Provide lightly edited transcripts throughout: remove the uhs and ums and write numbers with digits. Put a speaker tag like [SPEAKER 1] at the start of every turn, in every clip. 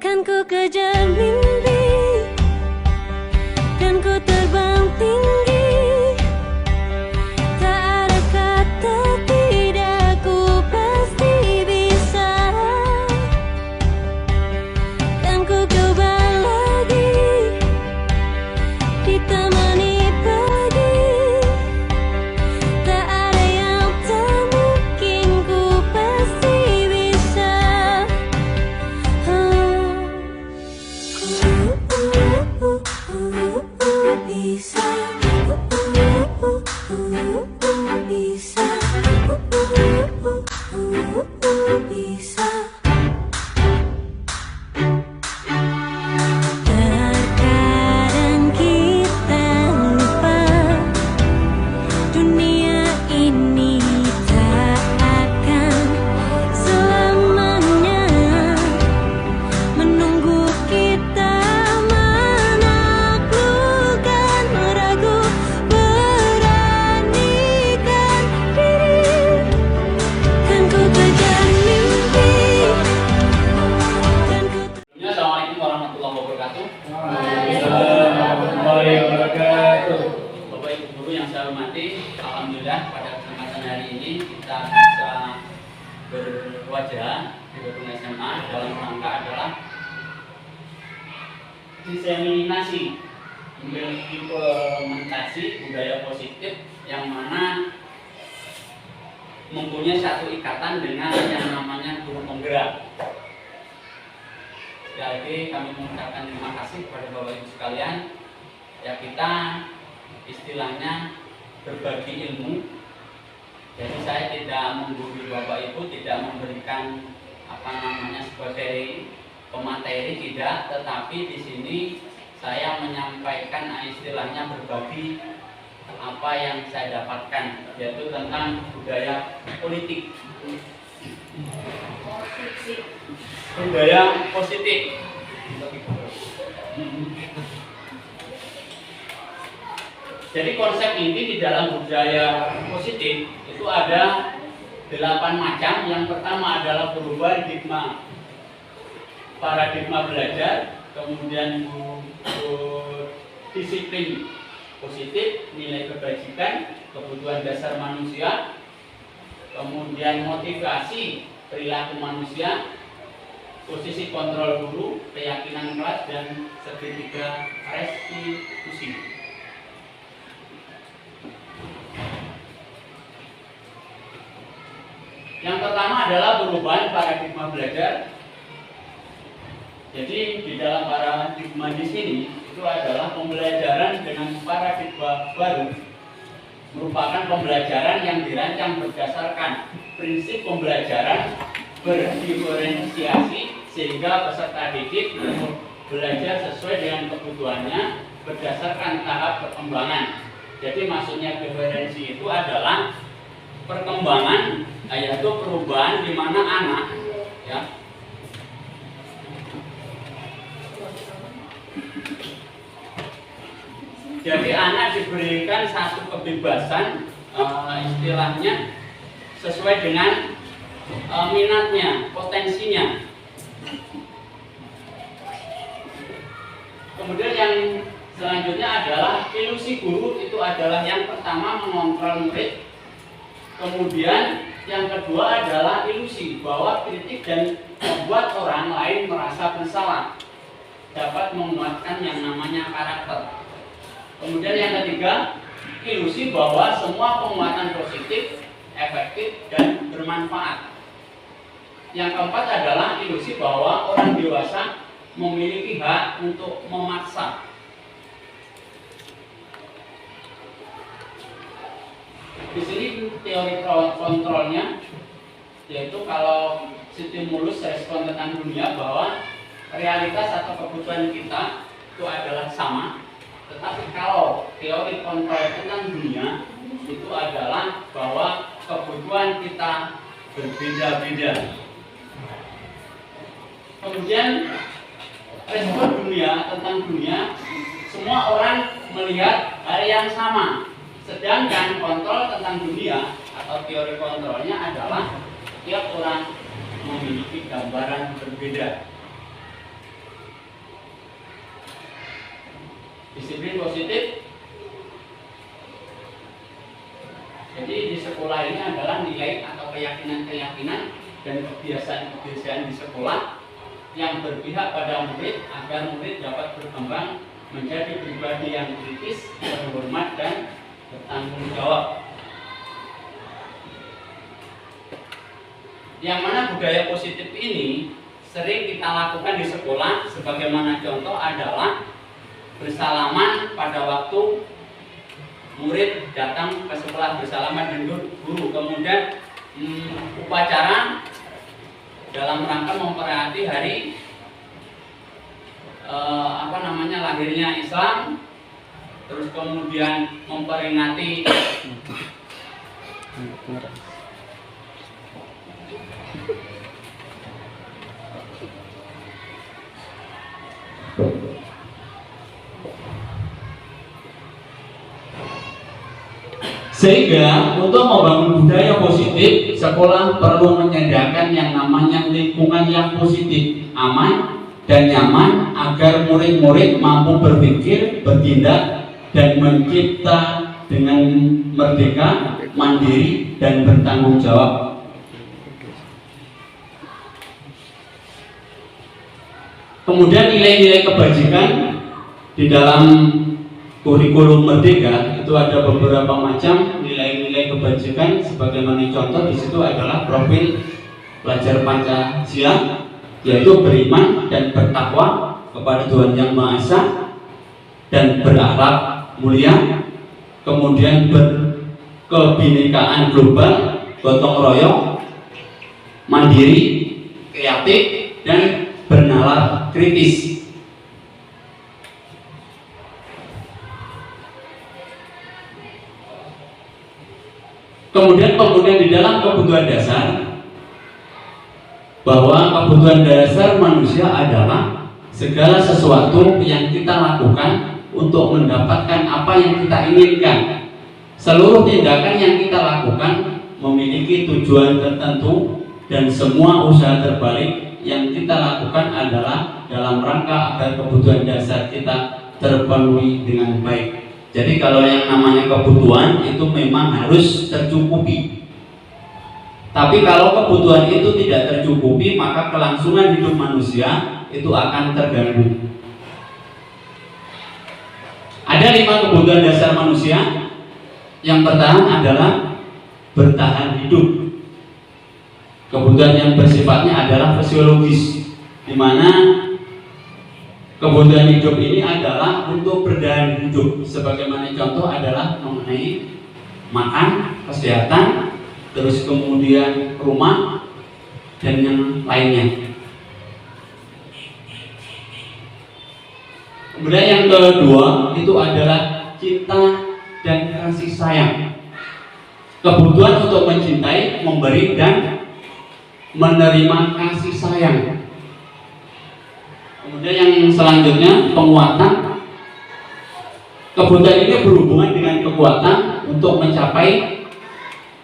[SPEAKER 1] Kan ku kejar mimpi, kan ku terbang tinggi. Tak ada kata tidak, ku pasti bisa. Kan ku coba lagi, ditemani pagi. Tak ada yang tak mungkin, ku pasti bisa. Bisa, bisa, bisa. Terkadang kita lupa, dunia ini tak akan selamanya menunggu kita menaklukkan ragu. Beranikan diri, kan ku kejar mimpi, kan ku.
[SPEAKER 2] Assalamualaikum warahmatullahi wabarakatuh.
[SPEAKER 3] Warahmatullahi wabarakatuh.
[SPEAKER 2] Bapak Ibu guru yang saya hormati, alhamdulillah pada kesempatan hari ini kita bisa berwajah di gedung SMA dalam rangka adalah diseminasi implementasi budaya positif yang mana mempunyai satu ikatan dengan yang namanya guru penggerak. Sekali lagi kami mengucapkan terima kasih kepada Bapak Ibu sekalian. Ya, kita istilahnya berbagi ilmu. Jadi saya tidak menggurui Bapak Ibu, tidak memberikan sebagai pemateri, tidak, tetapi di sini saya menyampaikan istilahnya berbagi apa yang saya dapatkan, yaitu tentang budaya politik. Budaya positif. Jadi konsep inti di dalam budaya positif itu ada 8 macam. Yang pertama adalah paradigma belajar, kemudian disiplin positif, nilai kebajikan, kebutuhan dasar manusia, kemudian motivasi perilaku manusia, posisi kontrol guru, keyakinan kelas, dan segitiga restitusi. Yang pertama adalah perubahan paradigma belajar. Jadi di dalam paradigma di sini itu adalah pembelajaran dengan paradigma baru, merupakan pembelajaran yang dirancang berdasarkan prinsip pembelajaran berdiferensiasi sehingga peserta didik belajar sesuai dengan kebutuhannya berdasarkan tahap perkembangan. Jadi maksudnya diferensi itu adalah perkembangan, yaitu perubahan di mana anak jadi anak diberikan satu kebebasan istilahnya sesuai dengan minatnya, potensinya. Kemudian yang selanjutnya adalah ilusi guru. Itu adalah yang pertama mengontrol murid. Kemudian yang kedua adalah ilusi bahwa kritik dan membuat orang lain merasa bersalah dapat menguatkan yang namanya karakter. Kemudian yang ketiga, ilusi bahwa semua penguatan positif, efektif, dan bermanfaat. Yang keempat adalah ilusi bahwa orang dewasa memiliki hak untuk memaksa. Di sini teori kontrolnya, yaitu kalau stimulus respon tentang dunia, bahwa realitas atau kebutuhan kita itu adalah sama. Tetapi kalau teori kontrol tentang dunia itu adalah bahwa kebutuhan kita berbeda-beda. Kemudian respon dunia tentang dunia, semua orang melihat hal yang sama. Sedangkan kontrol tentang dunia atau teori kontrolnya adalah tiap orang memiliki gambaran berbeda. kebiasaan-kebiasaan di sekolah yang berpihak pada murid agar murid dapat berkembang menjadi pribadi yang kritis, berhormat dan bertanggung jawab. Yang mana budaya positif ini sering kita lakukan di sekolah, sebagaimana contoh adalah bersalaman pada waktu murid datang ke sekolah, bersalaman dengan guru. Kemudian upacara dalam rangka memperingati hari lahirnya Islam, terus kemudian memperingati
[SPEAKER 3] sehingga untuk membangun budaya positif, sekolah perlu menyediakan yang namanya lingkungan yang positif, aman dan nyaman agar murid-murid mampu berpikir, bertindak dan mencipta dengan merdeka, mandiri dan bertanggung jawab. Kemudian nilai-nilai kebajikan di dalam kurikulum Merdeka itu ada beberapa macam nilai-nilai kebajikan. Sebagaimana contoh di situ adalah profil pelajar Pancasila, yaitu beriman dan bertakwa kepada Tuhan Yang Maha Esa dan berakhlak mulia. Kemudian berkebinekaan global, gotong royong, mandiri, kreatif dan bernalar kritis. Kemudian di dalam kebutuhan dasar, bahwa kebutuhan dasar manusia adalah segala sesuatu yang kita lakukan untuk mendapatkan apa yang kita inginkan. Seluruh tindakan yang kita lakukan memiliki tujuan tertentu dan semua usaha terbalik yang kita lakukan adalah dalam rangka agar kebutuhan dasar kita terpenuhi dengan baik. Jadi kalau yang namanya kebutuhan itu memang harus tercukupi. Tapi kalau kebutuhan itu tidak tercukupi, maka kelangsungan hidup manusia itu akan terganggu. Ada 5 kebutuhan dasar manusia. Yang pertama adalah bertahan hidup. Kebutuhan yang bersifatnya adalah fisiologis, di mana kebutuhan hidup ini adalah untuk bertahan hidup. Sebagaimana contoh adalah mengenai makan, kesehatan, terus kemudian rumah dan yang lainnya. Kemudian yang kedua itu adalah cinta dan kasih sayang. Kebutuhan untuk mencintai, memberi dan menerima kasih sayang. Kemudian yang selanjutnya penguatan. Kebutuhan ini berhubungan dengan kekuatan untuk mencapai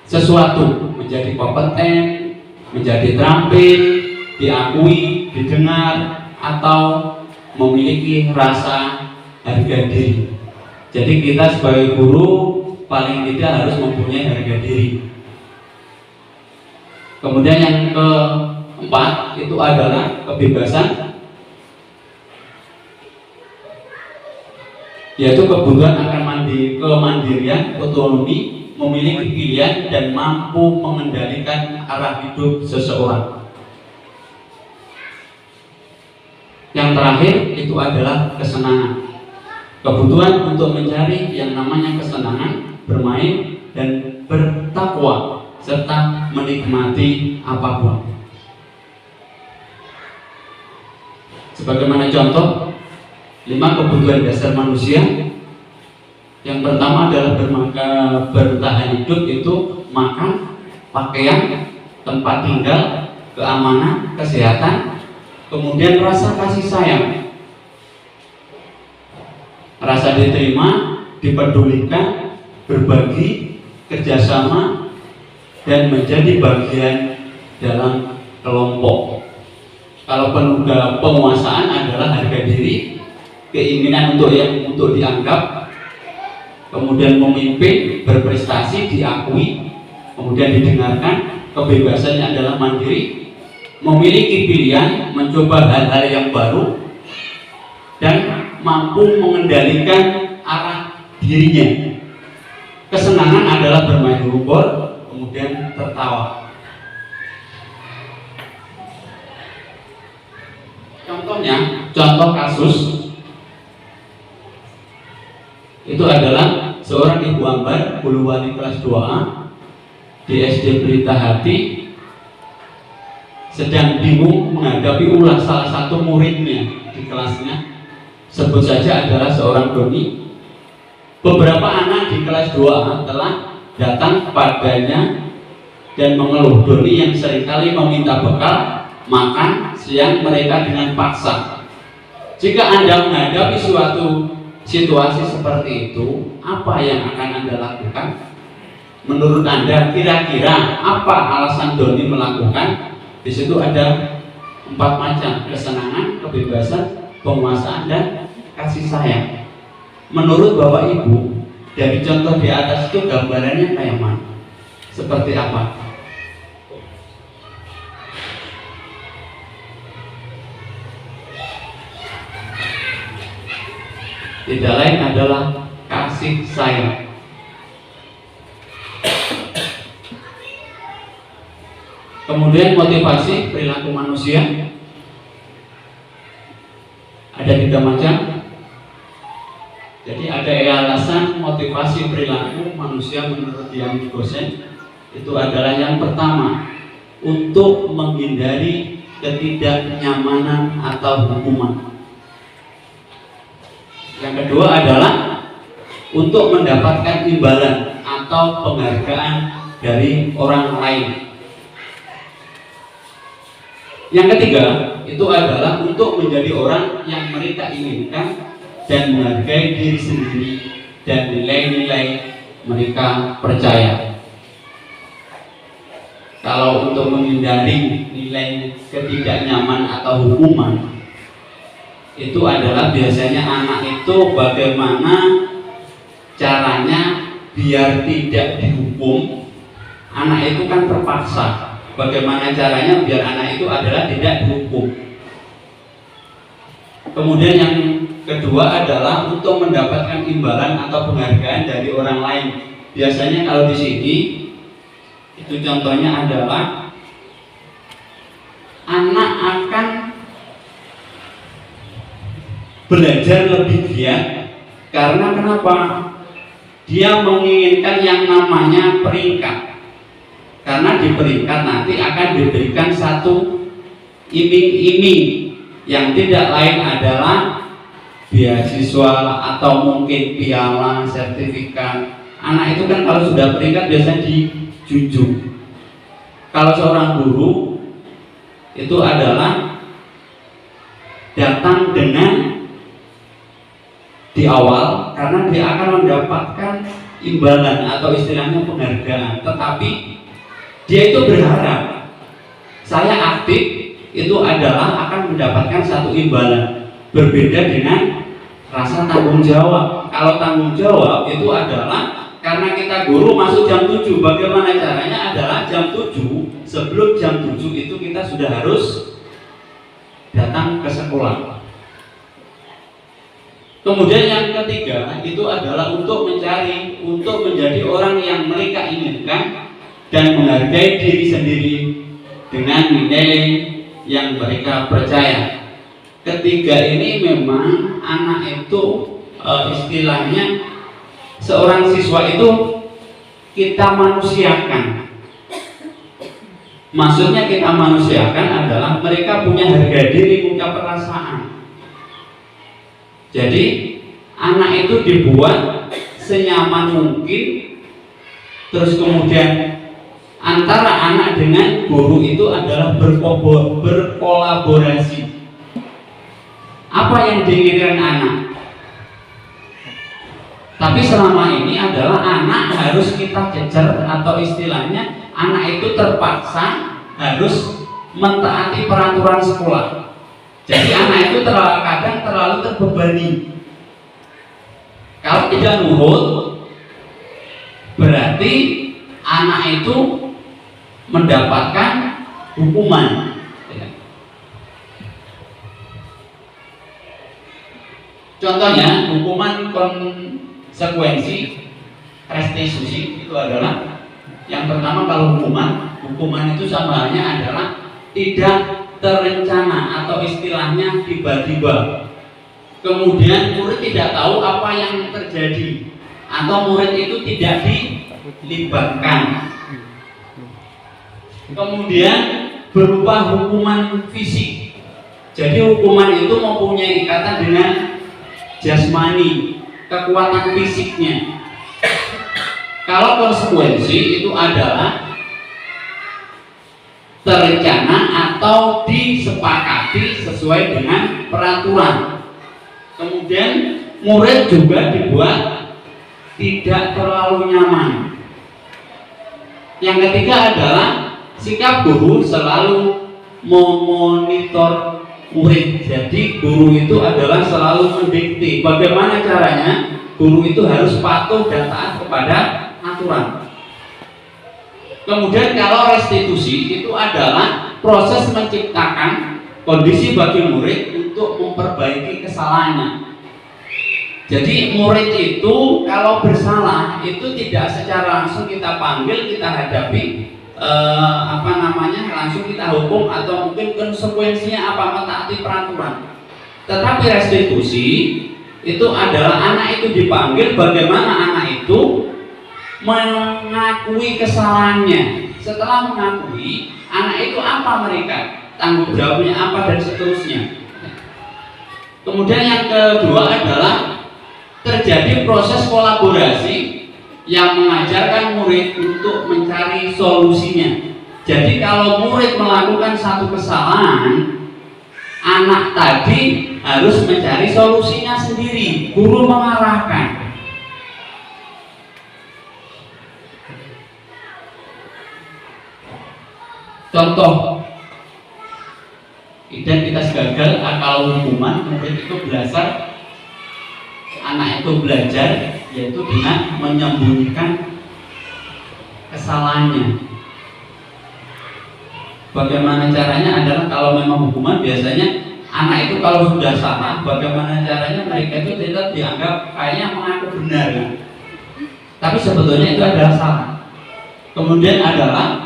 [SPEAKER 3] sesuatu, menjadi kompeten, menjadi terampil, diakui, didengar, atau memiliki rasa harga diri. Jadi kita sebagai guru paling tidak harus mempunyai harga diri. Kemudian yang keempat itu adalah kebebasan, yaitu kebutuhan akan kemandirian, otonomi, memiliki pilihan dan mampu mengendalikan arah hidup seseorang. Yang terakhir itu adalah kesenangan. Kebutuhan untuk mencari yang namanya kesenangan, bermain dan bertakwa serta menikmati apapun. Sebagaimana contoh 5 kebutuhan dasar manusia. Yang pertama adalah bertahan hidup, itu makan, pakaian, tempat tinggal, keamanan, kesehatan, kemudian rasa kasih sayang, rasa diterima, dipedulikan, berbagi, kerjasama, dan menjadi bagian dalam kelompok. Kalau penguasaan adalah harga diri, keinginan untuk dianggap, kemudian memimpin, berprestasi, diakui, kemudian didengarkan. Kebebasannya adalah mandiri, memiliki pilihan, mencoba hal-hal yang baru, dan mampu mengendalikan arah dirinya. Kesenangan adalah bermain rumput, kemudian tertawa. Contohnya, contoh kasus itu adalah seorang ibu Ambar, guru wali kelas 2A di SD Pelita Hati, sedang bingung menghadapi ulah salah satu muridnya di kelasnya, sebut saja adalah seorang Doni. Beberapa anak di kelas 2A telah datang kepadanya dan mengeluh Doni yang seringkali meminta bekal makan siang mereka dengan paksa. Jika Anda menghadapi suatu situasi seperti itu, apa yang akan Anda lakukan? Menurut Anda, kira-kira apa alasan Doni melakukan? Di situ ada 4 macam: kesenangan, kebebasan, penguasaan, dan kasih sayang. Menurut Bapak Ibu, dari contoh di atas itu gambarannya kayak mana? Seperti apa? Tidak lain adalah kasih sayang. Kemudian motivasi perilaku manusia ada 3 macam. Jadi ada alasan motivasi perilaku manusia menurut Dian Gosen itu adalah yang pertama, untuk menghindari ketidaknyamanan atau hukuman. Yang kedua adalah untuk mendapatkan imbalan atau penghargaan dari orang lain. Yang ketiga itu adalah untuk menjadi orang yang mereka inginkan dan menghargai diri sendiri dan nilai-nilai mereka percaya. Kalau untuk menghindari nilai ketidaknyaman atau hukuman, itu adalah biasanya anak itu bagaimana caranya biar tidak dihukum. Anak itu kan terpaksa. Bagaimana caranya biar anak itu adalah tidak dihukum. Kemudian yang kedua adalah untuk mendapatkan imbalan atau penghargaan dari orang lain. Biasanya kalau di sini itu contohnya adalah anak akan belajar lebih giat karena kenapa? Dia menginginkan yang namanya peringkat. Karena di peringkat nanti akan diberikan satu iming-iming yang tidak lain adalah beasiswa atau mungkin piala, sertifikat. Anak itu kan kalau sudah peringkat biasanya dijunjung. Kalau seorang guru itu adalah datang dengan di awal karena dia akan mendapatkan imbalan atau istilahnya penghargaan, tetapi dia itu berharap saya aktif itu adalah akan mendapatkan satu imbalan. Berbeda dengan rasa tanggung jawab. Kalau tanggung jawab itu adalah karena kita guru masuk jam 7, bagaimana caranya adalah jam 7, sebelum jam 7 itu kita sudah harus datang ke sekolah. Kemudian yang ketiga itu adalah untuk menjadi orang yang mereka inginkan dan menghargai diri sendiri dengan nilai yang mereka percaya. Ketiga ini memang anak itu istilahnya seorang siswa itu kita manusiakan. Maksudnya kita manusiakan adalah mereka punya harga diri, punya perasaan. Jadi anak itu dibuat senyaman mungkin, terus kemudian antara anak dengan guru itu adalah berkolaborasi. Apa yang diinginkan anak? Tapi selama ini adalah anak harus kita kejar, atau istilahnya anak itu terpaksa harus mentaati peraturan sekolah. Jadi anak itu kadang terlalu terbebani. Kalau tidak nurut, berarti anak itu mendapatkan hukuman. Contohnya hukuman konsekuensi restitusi itu adalah yang pertama, kalau hukuman itu sama halnya adalah tidak terencana atau istilahnya tiba-tiba. Kemudian murid tidak tahu apa yang terjadi atau murid itu tidak dilibatkan. Kemudian berupa hukuman fisik. Jadi hukuman itu mempunyai ikatan dengan jasmani, kekuatan fisiknya. Kalau konsekuensi itu adalah terencana atau disepakati sesuai dengan peraturan. Kemudian murid juga dibuat tidak terlalu nyaman. Yang ketiga adalah sikap guru selalu memonitor murid. Jadi guru itu adalah selalu mendikte bagaimana caranya guru itu harus patuh dan taat kepada aturan. Kemudian kalau restitusi itu adalah proses menciptakan kondisi bagi murid untuk memperbaiki kesalahannya. Jadi murid itu kalau bersalah itu tidak secara langsung kita panggil, kita hadapi, langsung kita hukum atau mungkin konsekuensinya apa, mentaati peraturan. Tetapi restitusi itu adalah anak itu dipanggil bagaimana anak itu mengakui kesalahannya. Setelah mengakui, anak itu apa mereka, tanggung jawabnya apa dan seterusnya. Kemudian yang kedua adalah terjadi proses kolaborasi yang mengajarkan murid untuk mencari solusinya. Jadi kalau murid melakukan satu kesalahan, anak tadi harus mencari solusinya sendiri, guru mengarahkan. Contoh identitas gagal atau hukuman, murid itu belajar, anak itu belajar yaitu dengan menyembunyikan kesalahannya. Bagaimana caranya adalah kalau memang hukuman biasanya anak itu kalau sudah salah, bagaimana caranya mereka itu tidak dianggap kayaknya mengaku benar kan? Tapi sebetulnya itu adalah salah. Kemudian adalah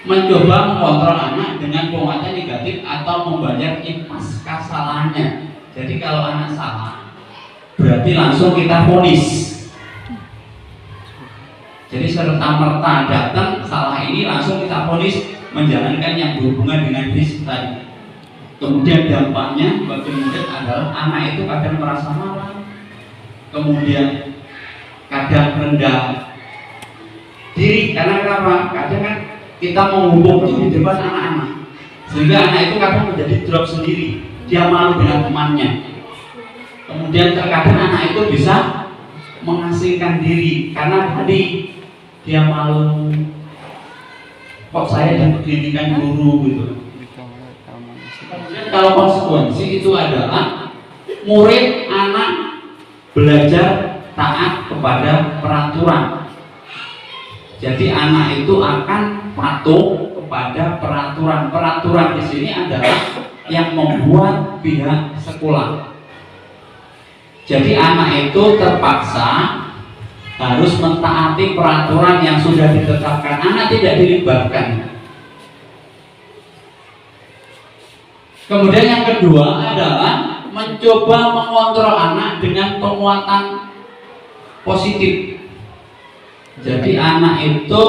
[SPEAKER 3] mencoba mengontrol anak dengan penguatan negatif atau membayar impas kesalahannya. Jadi kalau anak salah berarti langsung kita vonis. Jadi serta-merta datang salah ini langsung kita vonis menjalankan yang berhubungan dengan fisik tadi. Kemudian dampaknya bagi murid adalah anak itu kadang merasa malu, kemudian kadang rendah diri. Karena kenapa? Kadang kan kita menghukum itu di depan anak-anak, sehingga anak itu kadang menjadi drop sendiri, dia malu dengan temannya. Kemudian terkadang anak itu bisa mengasingkan diri karena tadi dia malu, kok saya dibeginikan guru gitu. Kemudian kalau konsekuensi itu adalah murid anak belajar taat kepada peraturan. Jadi anak itu akan patuh kepada peraturan. Peraturan di sini adalah yang membuat pihak sekolah. Jadi anak itu terpaksa harus mentaati peraturan yang sudah ditetapkan. Anak tidak dilibatkan. Kemudian yang kedua adalah mencoba mengontrol anak dengan penguatan positif. Jadi anak itu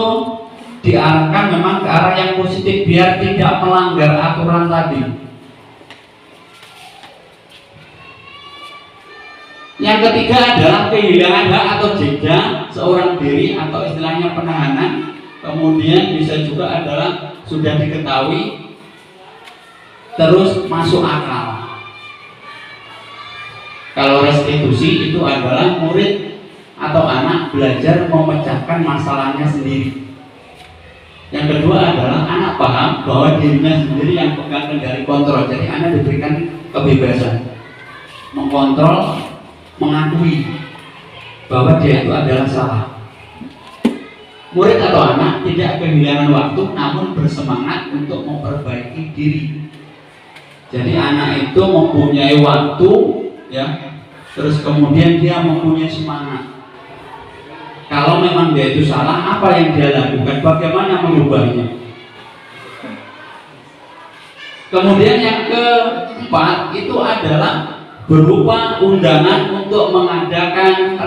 [SPEAKER 3] diarahkan memang ke arah yang positif biar tidak melanggar aturan tadi. Yang ketiga adalah kehilangan hak atau jeda seorang diri atau istilahnya penahanan. Kemudian bisa juga adalah sudah diketahui terus masuk akal. Kalau restitusi itu adalah murid atau anak belajar memecahkan masalahnya sendiri. Yang kedua adalah anak paham bahwa dirinya sendiri yang pegang kendali kontrol. Jadi anak diberikan kebebasan mengkontrol, mengakui bahwa dia itu adalah salah. Murid atau anak tidak kehilangan waktu namun bersemangat untuk memperbaiki diri. Jadi anak itu mempunyai waktu ya terus kemudian dia mempunyai semangat. Kalau memang dia itu salah, apa yang dia lakukan, bagaimana merubahnya. Kemudian yang keempat itu adalah berupa undangan untuk mengadakan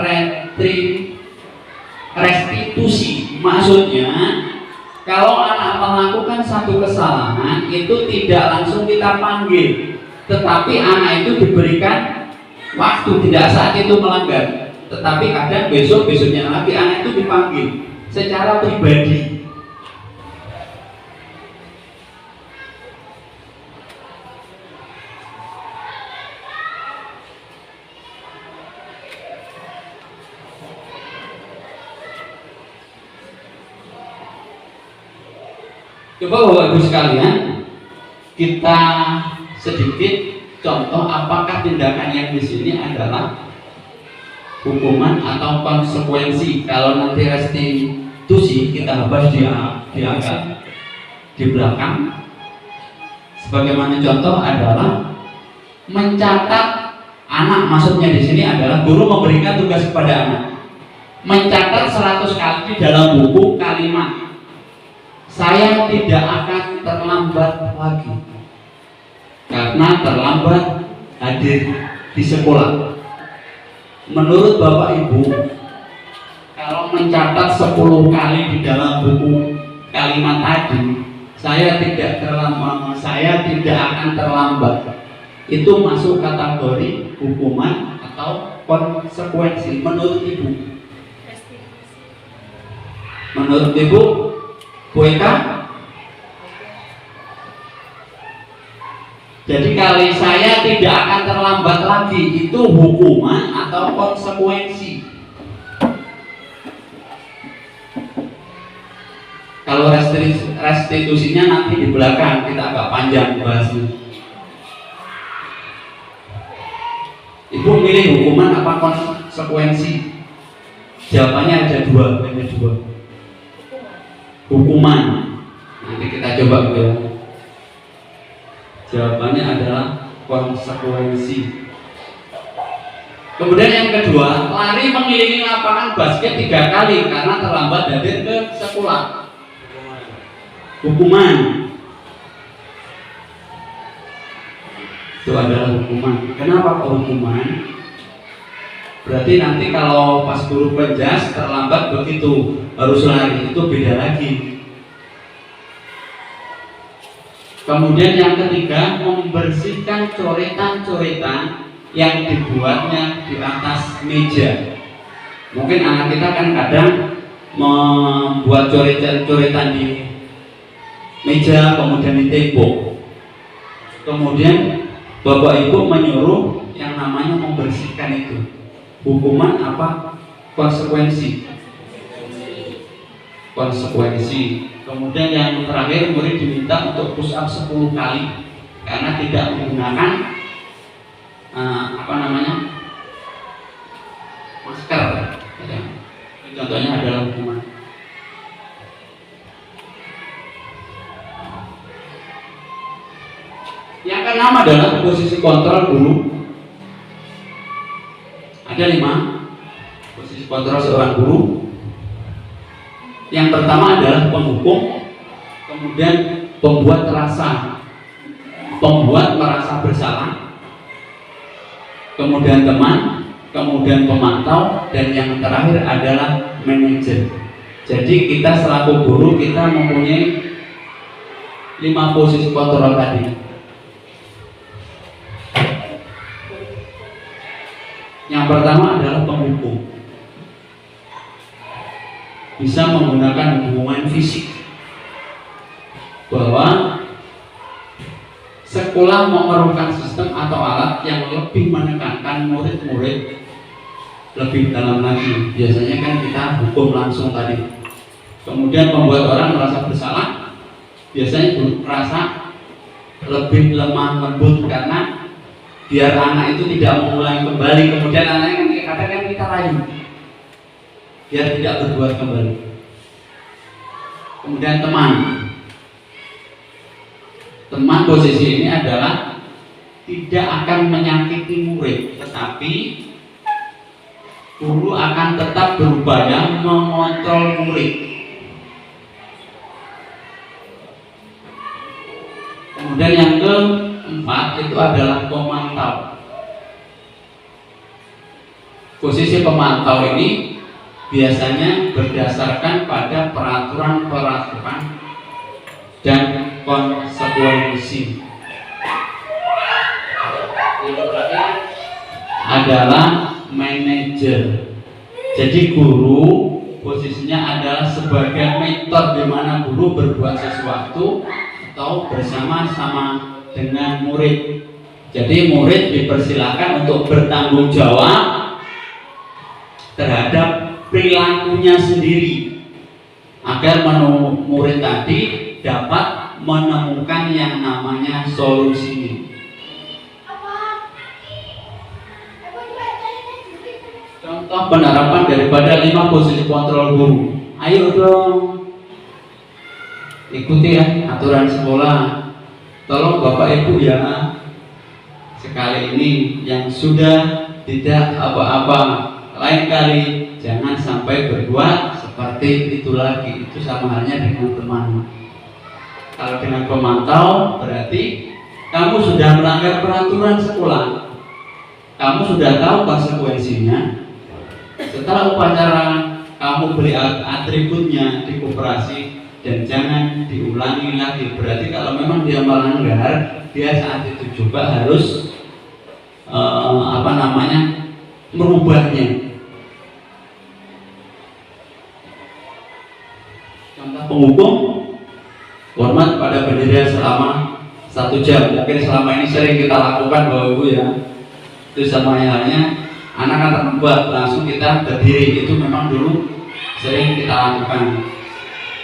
[SPEAKER 3] restitusi. Maksudnya, kalau anak melakukan satu kesalahan itu tidak langsung kita panggil, tetapi anak itu diberikan waktu, tidak saat itu melanggar, tetapi kadang besoknya lagi anak itu dipanggil secara pribadi. Coba Bapak Ibu sekalian, kita sedikit contoh apakah tindakan yang di sini adalah hukuman atau konsekuensi. Kalau nanti restitusi kita bahas di agak di belakang. Sebagaimana contoh adalah mencatat anak, maksudnya di sini adalah guru memberikan tugas kepada anak mencatat 100 kali di dalam buku kalimat saya tidak akan terlambat lagi karena terlambat hadir di sekolah. Menurut Bapak Ibu, kalau mencatat 10 kali di dalam buku kalimat tadi, saya tidak akan terlambat, itu masuk kategori hukuman atau konsekuensi menurut Ibu? Menurut Ibu, Bu Eka? Jadi kali saya tidak akan terlambat lagi, itu hukuman atau konsekuensi? Kalau restitusinya nanti di belakang, kita agak panjang bahasnya. Ibu milih hukuman apa konsekuensi? Jawabannya ada dua. Hukuman. Nanti kita coba ya. Jawabannya adalah konsekuensi. Kemudian yang kedua, lari mengelilingi lapangan basket 3 kali karena terlambat hadir ke sekolah. Hukuman. Itu adalah hukuman. Kenapa kok hukuman? Berarti nanti kalau pas guru penjas terlambat begitu harus lari, itu beda lagi. Kemudian yang ketiga, membersihkan coretan-coretan yang dibuatnya di atas meja. Mungkin anak kita kan kadang membuat coretan-coretan di meja, kemudian di tembok. Kemudian Bapak Ibu menyuruh yang namanya membersihkan itu. Hukuman apa? Konsekuensi. Kemudian yang terakhir, murid diminta untuk push up 10 kali karena tidak menggunakan masker. Ya. Contohnya adalah hukuman. Yang keenam adalah posisi kontrol guru. Ada 5 posisi kontrol seorang guru. Yang pertama adalah penghukum, kemudian pembuat merasa bersalah, kemudian teman, kemudian pemantau, dan yang terakhir adalah manajer. Jadi kita selaku guru kita mempunyai 5 posisi kontrol tadi. Yang pertama adalah penghukum. Bisa menggunakan hubungan fisik, bahwa sekolah memerlukan sistem atau alat yang lebih menekankan murid-murid lebih dalam lagi. Biasanya kan kita hukum langsung tadi. Kemudian membuat orang merasa bersalah, biasanya merasa lebih lemah lembut karena biar anak itu tidak mengulangi kembali. Kemudian anaknya kan kadang kita rayu biar tidak berbuat kembali. Kemudian teman posisi ini adalah tidak akan menyakiti murid, tetapi guru akan tetap berupaya mengontrol murid. Kemudian yang keempat itu adalah pemantau. Posisi pemantau ini biasanya berdasarkan pada peraturan-peraturan dan konsekuensi. Yang terakhir adalah manajer. Jadi guru posisinya adalah sebagai mentor di mana guru berbuat sesuatu atau bersama-sama dengan murid. Jadi murid dipersilakan untuk bertanggung jawab terhadap perilakunya sendiri agar murid tadi dapat menemukan yang namanya solusinya. Contoh penerapan daripada 5 posisi kontrol guru. Ayo dong, ikuti ya aturan sekolah. Tolong Bapak Ibu ya, sekali ini yang sudah tidak apa-apa, lain kali jangan sampai berbuat seperti itu lagi. Itu sama halnya dengan teman. Kalau dengan pemantau berarti kamu sudah melanggar peraturan sekolah, kamu sudah tahu konsekuensinya. Setelah upacara kamu beli atributnya di koperasi dan jangan diulangi lagi. Berarti kalau memang dia melanggar, dia saat itu juga harus merubahnya. Contoh penghukum, hormat pada bendera selama 1 jam. Mungkin selama ini sering kita lakukan Bapak Ibu ya. Itu sama halnya anak-anak membuat langsung kita berdiri, itu memang dulu sering kita lakukan.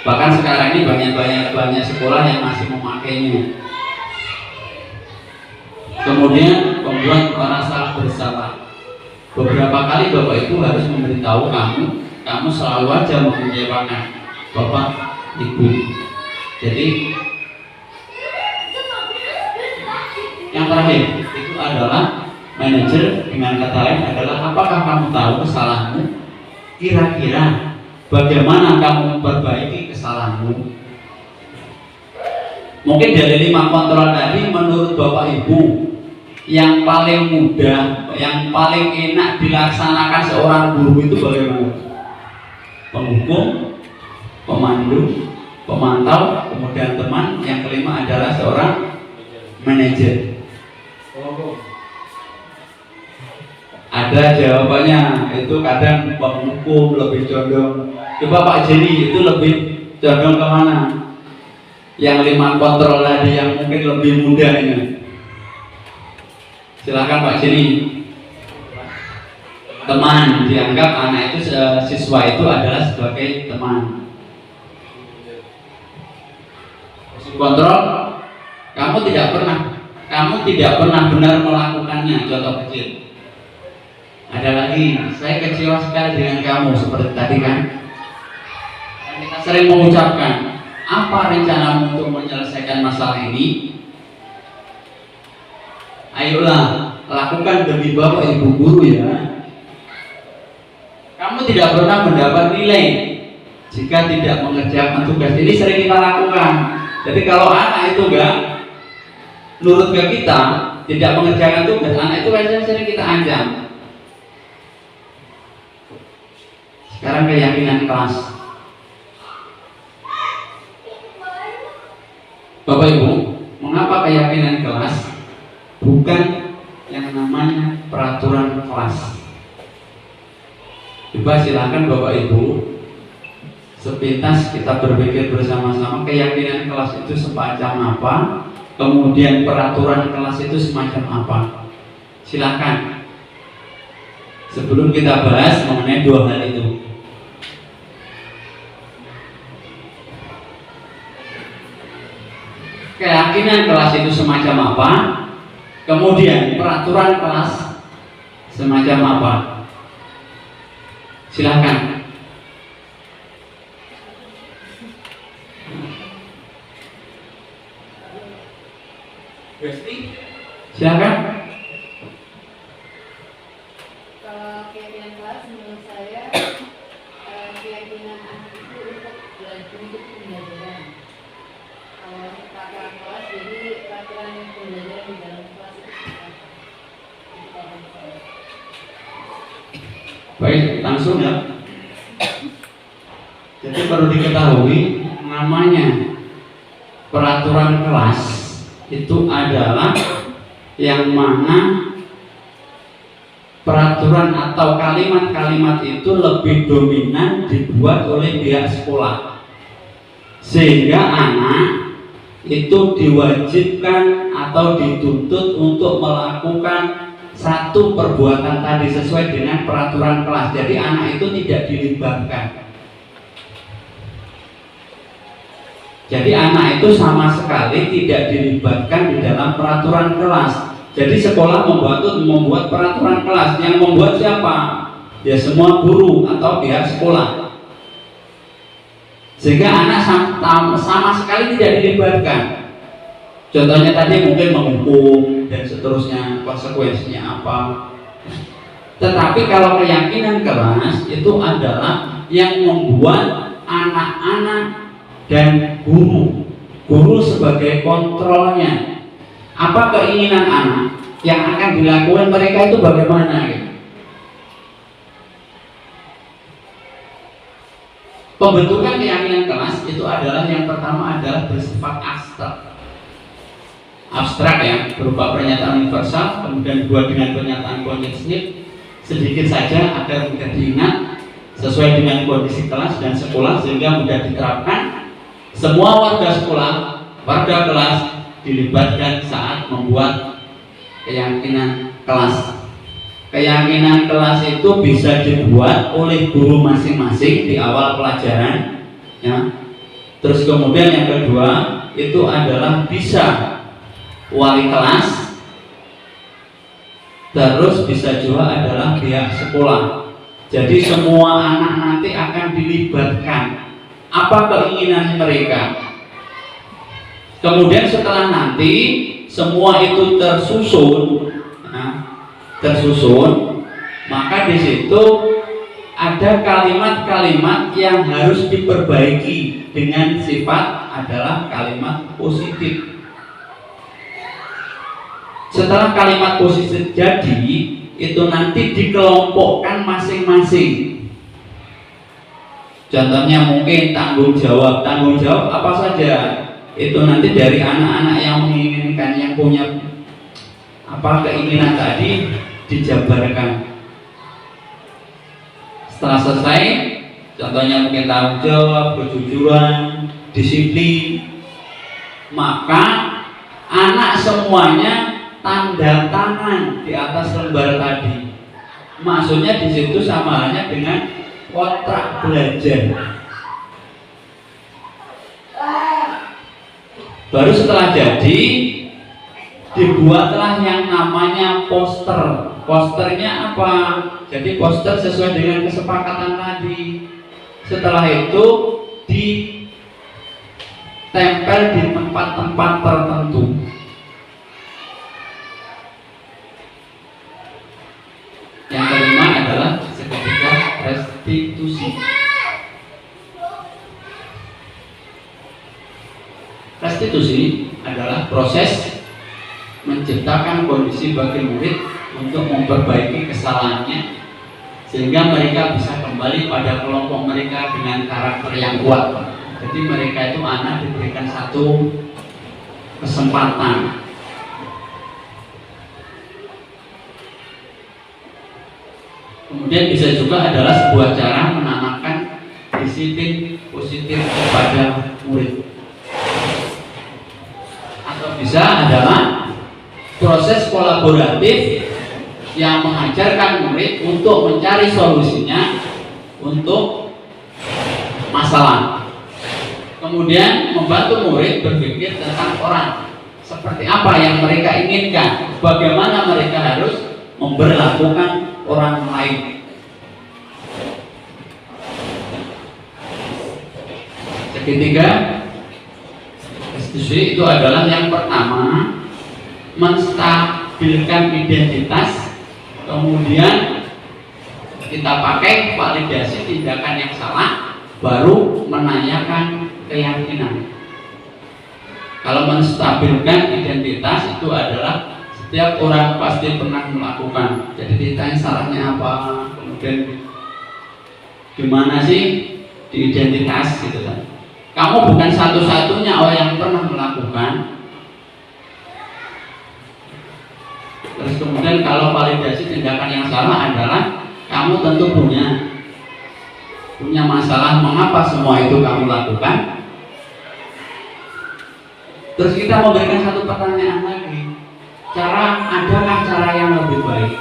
[SPEAKER 3] Bahkan sekarang ini banyak sekolah yang masih memakainya. Kemudian pembuat merasa bersalah. Beberapa kali Bapak Ibu harus memberitahu kamu selalu aja mengecewakan Bapak Ibu. Jadi yang terakhir itu adalah manajer. Dengan kata lain adalah apakah kamu tahu kesalahanmu? Kira-kira bagaimana kamu memperbaiki kesalahanmu? Mungkin dari 5 kontrol tadi menurut Bapak Ibu yang paling mudah, yang paling enak dilaksanakan seorang guru itu bagaimana? Penghukum, pemandu, pemantau, kemudian teman, yang kelima adalah seorang manajer. Ada jawabannya, itu kadang penghukum lebih condong. Coba Pak Jenny itu lebih condong kemana? Yang 5 kontrol tadi yang mungkin lebih mudahnya. Silakan Pak Jenny. Teman, dianggap anak itu siswa itu adalah sebagai teman. Kontrol, kamu tidak pernah benar melakukannya. Contoh kecil. Ada lagi, saya kecewa sekali dengan kamu seperti tadi kan. Kita sering mengucapkan, apa rencanamu untuk menyelesaikan masalah ini? Ayolah, lakukan demi Bapak Ibu guru ya. Kamu tidak pernah mendapat nilai jika tidak mengerjakan tugas. Ini sering kita lakukan. Jadi kalau anak itu enggak nurut ke kita, tidak mengerjakan tugas, anak itu sering kita ancam. Sekarang keyakinan kelas. Bapak Ibu, mengapa keyakinan kelas bukan yang namanya peraturan kelas? Coba silakan Bapak Ibu sepintas kita berpikir bersama-sama, keyakinan kelas itu semacam apa, kemudian peraturan kelas itu semacam apa. Silakan sebelum kita bahas mengenai 2 hal itu. Keyakinan kelas itu semacam apa, kemudian peraturan kelas semacam apa. Silakan. Silakan.
[SPEAKER 1] Kalau keyakinan kelas menurut
[SPEAKER 3] Baik, langsung ya. Jadi perlu diketahui namanya peraturan kelas itu adalah yang mana peraturan atau kalimat-kalimat itu lebih dominan dibuat oleh pihak sekolah, sehingga anak itu diwajibkan atau dituntut untuk melakukan satu perbuatan tadi sesuai dengan peraturan kelas. Jadi anak itu tidak dilibatkan. Jadi anak itu sama sekali tidak dilibatkan di dalam peraturan kelas. Jadi sekolah membuat peraturan kelas. Yang membuat siapa? Ya semua guru atau pihak sekolah. Sehingga anak sama sekali tidak dilibatkan. Contohnya tadi mungkin menghukum dan seterusnya, konsekuensinya apa. Tetapi kalau keyakinan kelas itu adalah yang membuat anak-anak dan guru sebagai kontrolnya. Apa keinginan anak yang akan dilakukan mereka itu bagaimana gitu. Pembentukan keyakinan kelas itu adalah yang pertama adalah bersifat abstrak ya, berupa pernyataan universal, kemudian dua dengan pernyataan kognitif sedikit saja agar mudah diingat sesuai dengan kondisi kelas dan sekolah sehingga mudah diterapkan. Semua warga sekolah, warga kelas dilibatkan saat membuat keyakinan kelas. Keyakinan kelas itu bisa dibuat oleh guru masing-masing di awal pelajaran ya. Terus kemudian yang kedua itu adalah bisa wali kelas, terus bisa juga adalah pihak sekolah. Jadi semua anak nanti akan dilibatkan. Apa keinginan mereka? Kemudian setelah nanti semua itu tersusun, maka di situ ada kalimat-kalimat yang harus diperbaiki dengan sifat adalah kalimat positif. Setelah kalimat positif jadi, itu nanti dikelompokkan masing-masing. Contohnya mungkin tanggung jawab apa saja itu nanti dari anak-anak yang menginginkan, yang punya apa keinginan tadi dijabarkan. Setelah selesai, contohnya mungkin tanggung jawab, kejujuran, disiplin, maka anak semuanya tanda tangan di atas lembar tadi. Maksudnya di situ sama halnya dengan kontrak belajar. Baru setelah jadi dibuatlah yang namanya poster. Posternya apa? Jadi poster sesuai dengan kesepakatan tadi. Setelah itu ditempel di tempat-tempat tertentu. Yang kelima adalah seketika restitusi. Restitusi adalah proses menciptakan kondisi bagi murid untuk memperbaiki kesalahannya sehingga mereka bisa kembali pada kelompok mereka dengan karakter yang kuat. Jadi mereka itu anak diberikan satu kesempatan. Kemudian bisa juga adalah sebuah cara menanamkan disiplin positif kepada murid. Atau bisa adalah proses kolaboratif yang mengajarkan murid untuk mencari solusinya untuk masalah. Kemudian membantu murid berpikir tentang orang, seperti apa yang mereka inginkan, bagaimana mereka harus memperlakukan orang lain. Ketiga, restitusi itu adalah yang pertama menstabilkan identitas, kemudian kita pakai validasi tindakan yang salah, baru menanyakan keyakinan. Kalau menstabilkan identitas itu adalah Setiap orang pasti pernah melakukan. Jadi ditanya salahnya apa, kemudian gimana sih diidentitas gitu kan. Kamu bukan satu-satunya orang yang pernah melakukan. Terus kemudian kalau validasi tindakan yang salah adalah kamu tentu punya masalah mengapa semua itu kamu lakukan. Terus kita memberikan satu pertanyaan lagi. Adakah cara yang lebih baik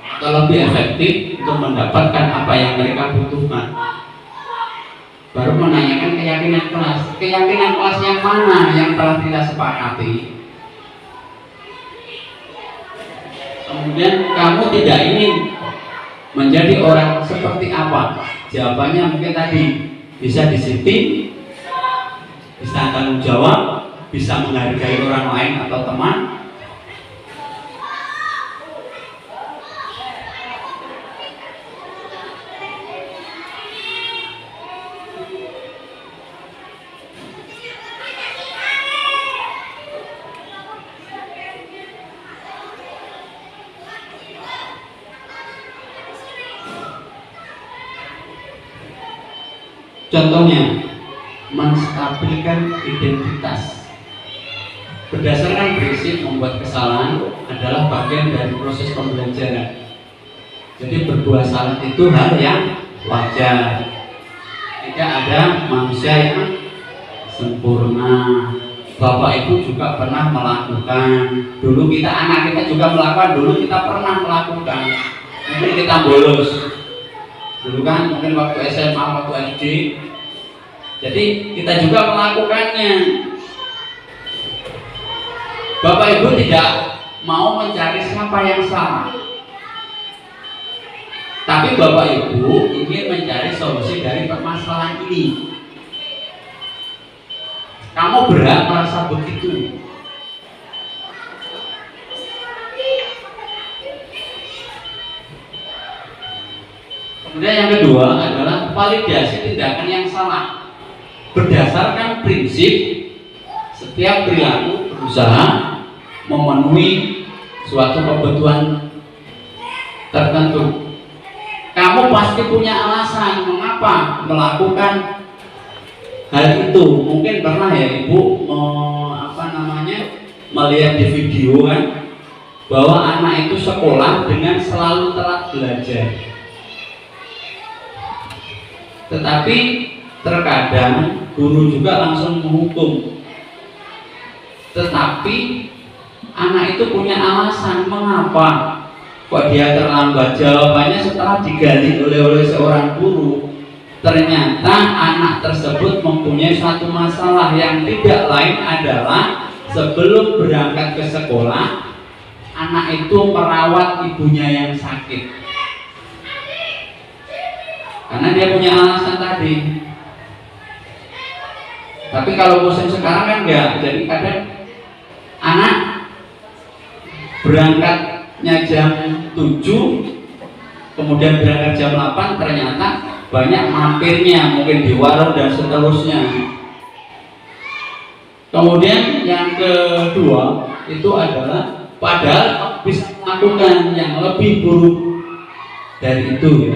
[SPEAKER 3] atau lebih efektif untuk mendapatkan apa yang mereka butuhkan? Baru menanyakan keyakinan kelas. Keyakinan kelas yang mana yang telah kita sepakati? Kemudian kamu tidak ingin menjadi orang seperti apa? Jawabannya mungkin tadi bisa disiplin, bisa tanggung jawab, bisa menghargai orang lain atau teman. Contohnya, menstabilkan identitas. Berdasarkan prinsip membuat kesalahan adalah bagian dari proses pembelajaran. Jadi berbuat salah itu hal yang wajar. Tidak ada manusia yang sempurna. Bapak Ibu juga pernah melakukan. Dulu anak kita juga melakukan. Dulu kita pernah melakukan. Mungkin kita bolos. Dulu kan mungkin waktu SMA, waktu SD. Jadi kita juga melakukannya. Bapak Ibu tidak mau mencari siapa yang salah, tapi Bapak Ibu ingin mencari solusi dari permasalahan ini. Kamu berhak merasa begitu. Kemudian yang kedua adalah validasi tindakan yang salah. Berdasarkan prinsip setiap perilaku berusaha memenuhi suatu kebutuhan tertentu. Kamu pasti punya alasan mengapa melakukan hal itu. Mungkin pernah ya Ibu melihat di video kan bahwa anak itu sekolah dengan selalu telat belajar. Tetapi terkadang guru juga langsung menghukum. Tetapi anak itu punya alasan mengapa kok dia terlambat. Jawabannya setelah digali oleh seorang guru, ternyata anak tersebut mempunyai suatu masalah yang tidak lain adalah sebelum berangkat ke sekolah, anak itu merawat ibunya yang sakit. Karena dia punya alasan tadi. Tapi kalau musim sekarang kan enggak. Jadi kadang anak berangkatnya jam 7, kemudian berangkat jam 8, ternyata banyak mampirnya mungkin di warung dan seterusnya. Kemudian yang kedua itu adalah padahal bisa melakukan yang lebih buruk dari itu ya.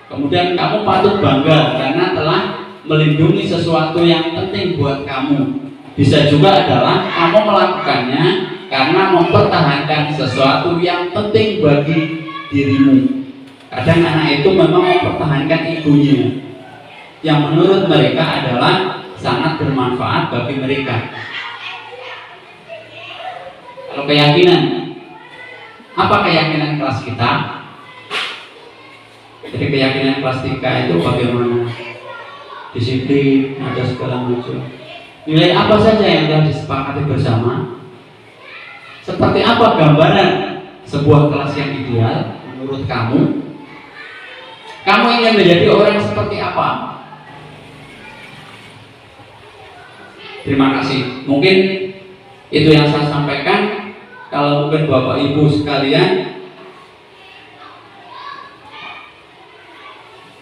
[SPEAKER 3] Kemudian kamu patut bangga karena telah melindungi sesuatu yang penting buat kamu. Bisa juga adalah kamu melakukannya karena mempertahankan sesuatu yang penting bagi dirimu. Kadang anak itu memang mempertahankan ibunya yang menurut mereka adalah sangat bermanfaat bagi mereka. Kalau keyakinan, apa keyakinan kelas kita? Jadi keyakinan kelas 3 itu bagaimana? Disiplin, ada segala macam. Nilai apa saja yang telah disepakati bersama? Seperti apa gambaran sebuah kelas yang ideal menurut kamu? Kamu ingin menjadi orang seperti apa? Terima kasih. Mungkin itu yang saya sampaikan. Kalau mungkin Bapak Ibu sekalian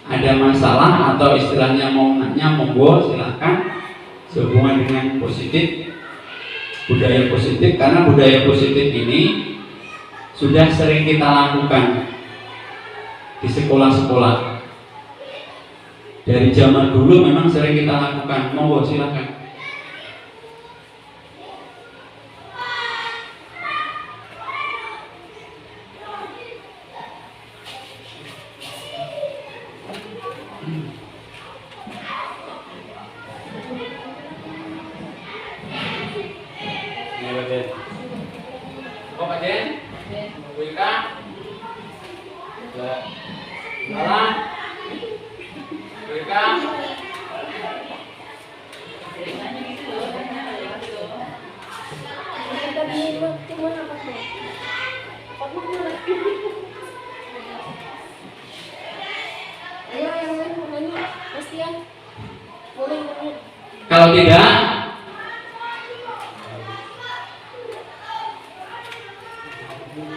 [SPEAKER 3] ada masalah atau istilahnya mau nanya, monggo silahkan sehubungan dengan positif. budaya positif, karena budaya positif ini sudah sering kita lakukan di sekolah-sekolah. Dari zaman dulu memang sering kita lakukan. Monggo silakan. Pak Den, Wika, Salah, Wika, kalau tidak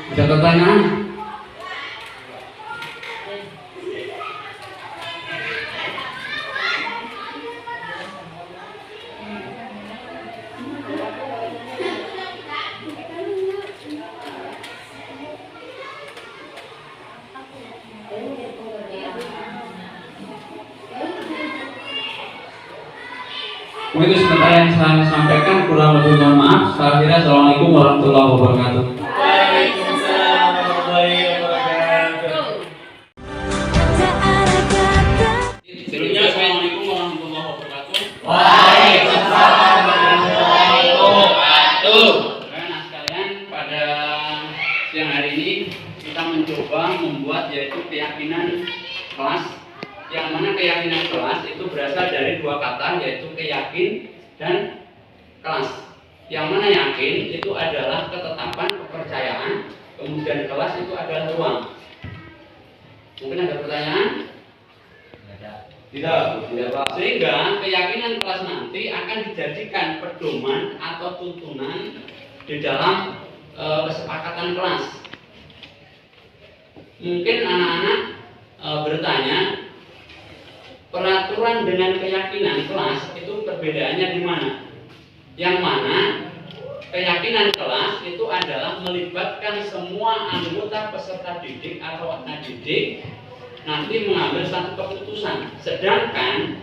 [SPEAKER 3] ada pertanyaan? Mungkin itu sebentar yang saya sampaikan, kurang lebih mohon maaf. Saya kira Assalamualaikum warahmatullahi wabarakatuh.
[SPEAKER 2] Waalaikumsalam warahmatullahi wabarakatuh. Sebelumnya Assalamualaikum warahmatullahi wabarakatuh.
[SPEAKER 4] Waalaikumsalam warahmatullahi wabarakatuh.
[SPEAKER 2] Nah sekalian, pada siang hari ini kita mencoba membuat yaitu keyakinan kelas, yang mana keyakinan kelas itu berasal dari dua kata, yaitu keyakin dan kelas. Yang mana yakin itu adalah ketetapan, kepercayaan, kemudian kelas itu adalah ruang. Mungkin ada pertanyaan? Tidak. Sehingga keyakinan kelas nanti akan dijadikan pedoman atau tuntunan di dalam kesepakatan kelas. Mungkin anak-anak bertanya, peraturan dengan keyakinan kelas itu perbedaannya di mana? Yang mana keyakinan kelas itu adalah melibatkan semua anggota peserta didik atau anak didik nanti mengambil satu keputusan. Sedangkan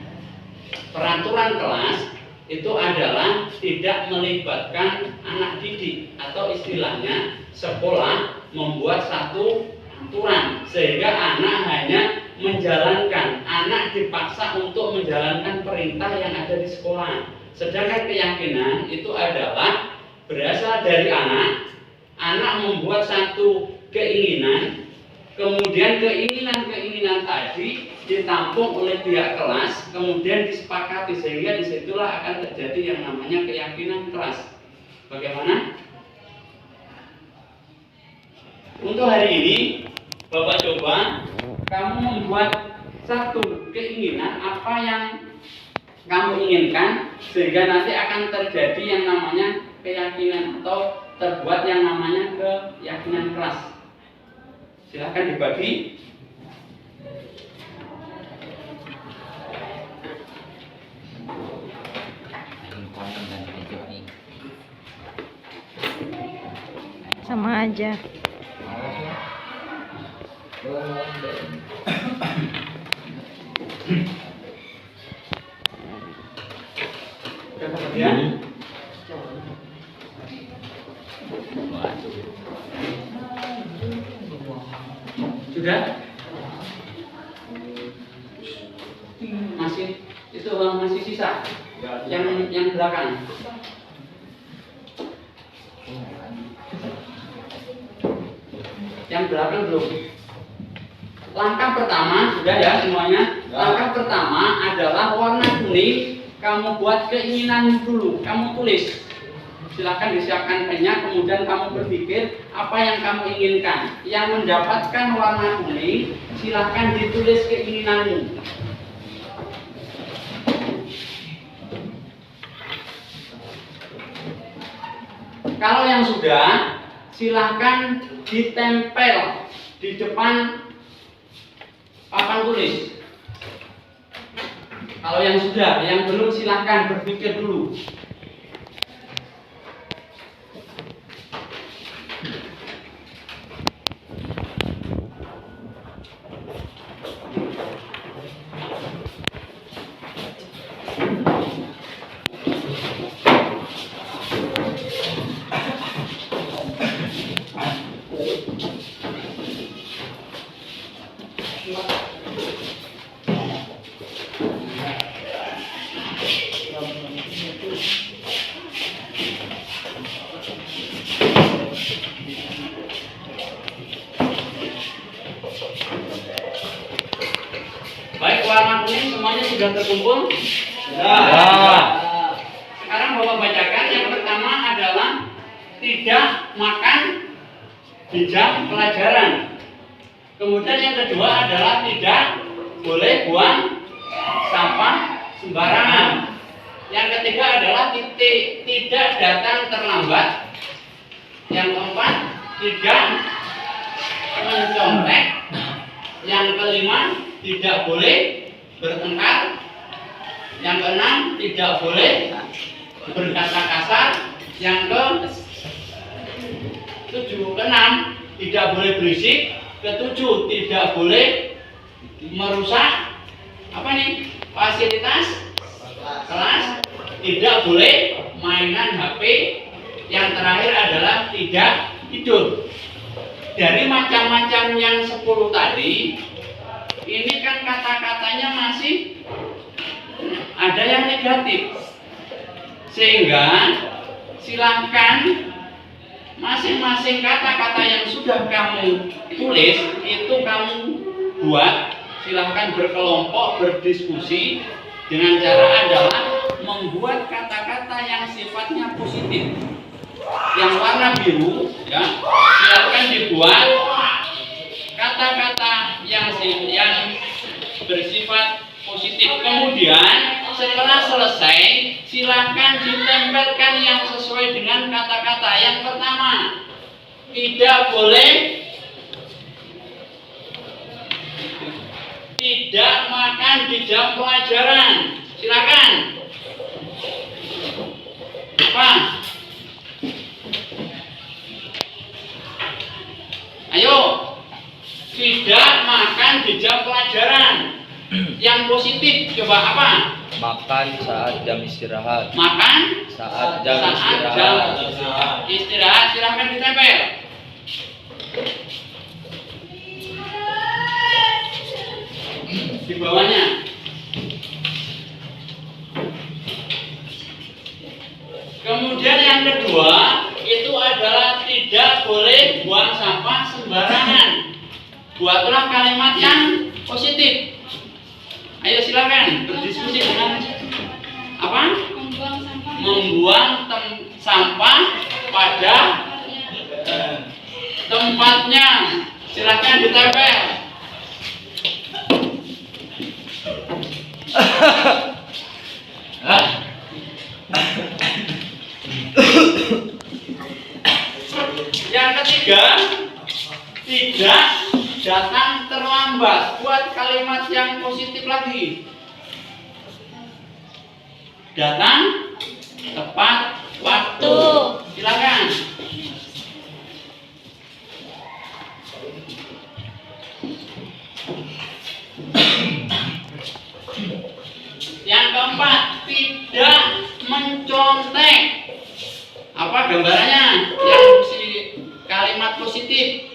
[SPEAKER 2] peraturan kelas itu adalah tidak melibatkan anak didik, atau istilahnya sekolah membuat satu aturan sehingga anak hanya menjalankan, anak dipaksa untuk menjalankan perintah yang ada di sekolah. Sedangkan keyakinan itu adalah berasal dari anak membuat satu keinginan, kemudian keinginan tadi ditampung oleh pihak kelas, kemudian disepakati, sehingga disitulah akan terjadi yang namanya keyakinan kelas. Bagaimana? Untuk hari ini, Bapak coba kamu membuat satu keinginan apa yang kamu inginkan, sehingga nanti akan terjadi yang namanya keyakinan atau terbuat yang namanya keyakinan kelas. Silakan dibagi.
[SPEAKER 1] Sama aja.
[SPEAKER 2] Kemudian sudah masih itu masih sisa yang belakang. Yang belakang belum. Langkah pertama sudah ya semuanya. Langkah pertama adalah warna kuning. Kamu buat keinginan dulu, kamu tulis. Silakan disiapkan pennya, kemudian kamu berpikir apa yang kamu inginkan. Yang mendapatkan warna kuning, silakan ditulis keinginanmu. Kalau yang sudah, silakan ditempel di depan papan tulis. Kalau yang sudah, yang belum silahkan berpikir dulu. Baik, warna kuning semuanya sudah terkumpul?
[SPEAKER 4] Ya.
[SPEAKER 2] Sekarang Bapak bacakan yang pertama adalah tidak makan di jam pelajaran. Kemudian yang kedua adalah tidak boleh buang sampah sembarangan. Yang ketiga adalah tidak datang terlambat. Yang keempat, tidak mencontek. Yang kelima, tidak boleh bertengkar. Yang keenam, tidak boleh berkata kasar. Yang keenam, tidak boleh berisik. Ketujuh, tidak boleh merusak fasilitas kelas. Tidak boleh mainan HP. Yang terakhir adalah tidak tidur. Dari macam-macam yang 10 tadi, ini kan kata-katanya masih ada yang negatif, sehingga silahkan masing-masing kata-kata yang sudah kamu tulis itu kamu buat, silahkan berkelompok berdiskusi dengan cara adalah membuat kata-kata yang sifatnya positif. Yang warna biru, ya, silahkan dibuat kata-kata yang bersifat positif. Kemudian setelah selesai, silakan ditempelkan yang sesuai dengan kata-kata. Yang pertama, tidak boleh tidak makan di jam pelajaran. Silakan. Apa? Ayo, tidak makan di jam pelajaran. Yang positif coba apa?
[SPEAKER 4] Makan saat jam istirahat.
[SPEAKER 2] Makan
[SPEAKER 4] Saat jam
[SPEAKER 2] istirahat. Silahkan ditempel. Di bawahnya. Kemudian yang kedua itu adalah tidak boleh buang sampah sembarangan. Buatlah kalimat yang positif. Ayo silakan berdiskusi dengan apa? Membuang sampah pada tempatnya. Silakan ditempel. Yang ketiga, tidak datang terlambat. Buat kalimat yang positif lagi. Datang tepat waktu. Silakan. Yang keempat, tidak mencontek. Apa gambarannya? Yang kalimat positif.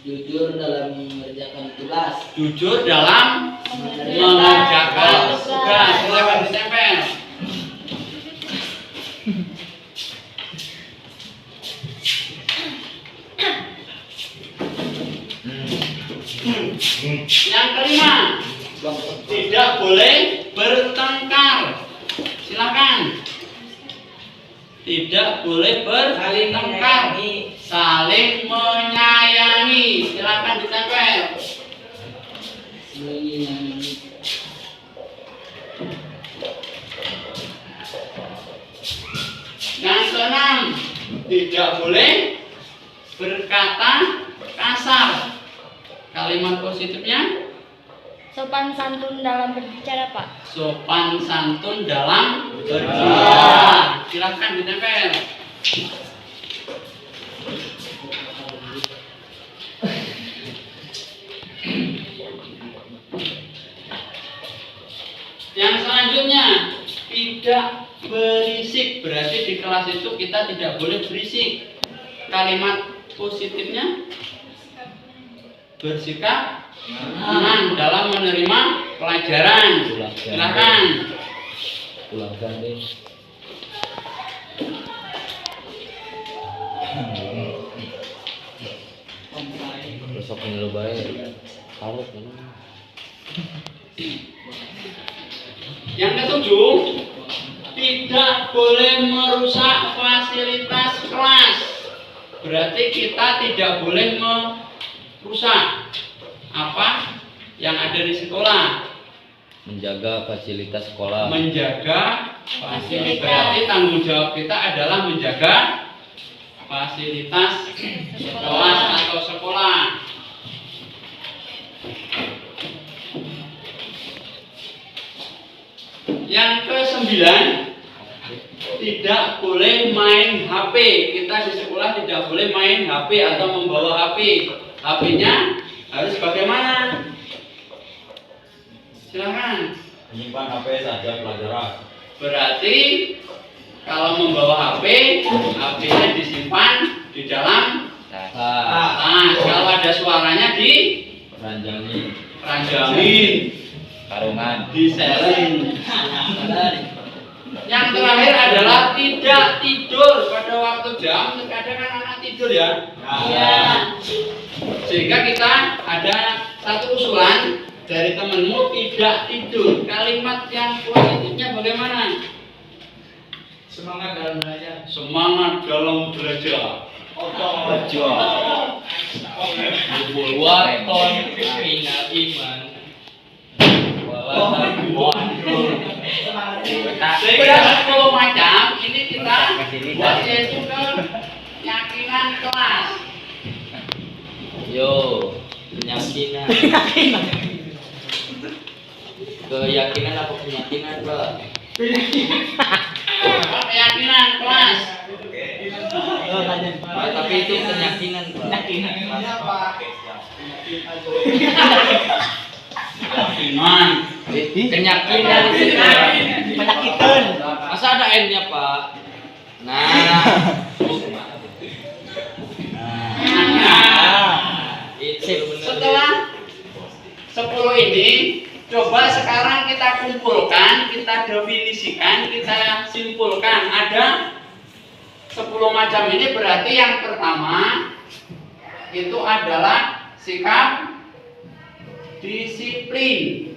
[SPEAKER 5] Jujur dalam mengerjakan tugas.
[SPEAKER 2] Jujur dalam mengerjakan tugas. Silakan ditempel. Yang kelima, tidak boleh bertengkar. Silakan. Tidak boleh bertengkar. Saling menyayangi. Silakan ditempel. Yang keenam, tidak boleh berkata kasar. Kalimat positifnya
[SPEAKER 1] Sopan santun dalam berbicara, Pak.
[SPEAKER 2] sopan santun dalam berbicara. Silakan ditempel. Yang selanjutnya, tidak berisik. Berarti di kelas itu kita tidak boleh berisik. Kalimat positifnya bersikap Tenang dalam menerima pelajaran. Silakan.
[SPEAKER 4] Ulangkan deh. Besok ini lo bayar. Harus kan?
[SPEAKER 2] Yang ketujuh, tidak boleh merusak fasilitas kelas. Berarti kita tidak boleh merusak apa yang ada di sekolah.
[SPEAKER 4] Menjaga fasilitas sekolah.
[SPEAKER 2] Menjaga fasilitas. Berarti tanggung jawab kita adalah menjaga fasilitas kelas atau sekolah. Yang ke-9, tidak boleh main HP. Kita di sekolah tidak boleh main HP atau membawa HP. HP-nya harus bagaimana? Silakan.
[SPEAKER 3] Menyimpan HP saja pelajaran.
[SPEAKER 2] Berarti kalau membawa HP, HP-nya disimpan di dalam tas. Kalau ada suaranya ranjangin,
[SPEAKER 4] Karungan.
[SPEAKER 2] diselin. Yang terakhir adalah tidak tidur pada waktu jam. Terkadang kan anak tidur ya.
[SPEAKER 1] Iya.
[SPEAKER 2] Sehingga kita ada satu usulan dari temanmu, tidak tidur. Kalimat yang positifnya bagaimana?
[SPEAKER 5] Semangat dalam belajar.
[SPEAKER 2] Semangat dalam belajar.
[SPEAKER 5] Waton minal iman.
[SPEAKER 2] Sehingga 10 macam ini kita buat yaitu keyakinan kelas.
[SPEAKER 4] Yo, keyakinan. Keyakinan apa keyakinan, Pak?
[SPEAKER 2] Keyakinan kelas.
[SPEAKER 4] Tapi itu keyakinan, Pak.
[SPEAKER 2] Keyakinan.
[SPEAKER 4] Kenyakinan itu
[SPEAKER 5] Penyakitan.
[SPEAKER 4] masa ada N-nya, Pak? Nah, itu benar.
[SPEAKER 2] Setelah 10 ini, coba sekarang kita kumpulkan, kita definisikan, kita simpulkan. Ada 10 macam ini, berarti yang pertama itu adalah sikap disiplin.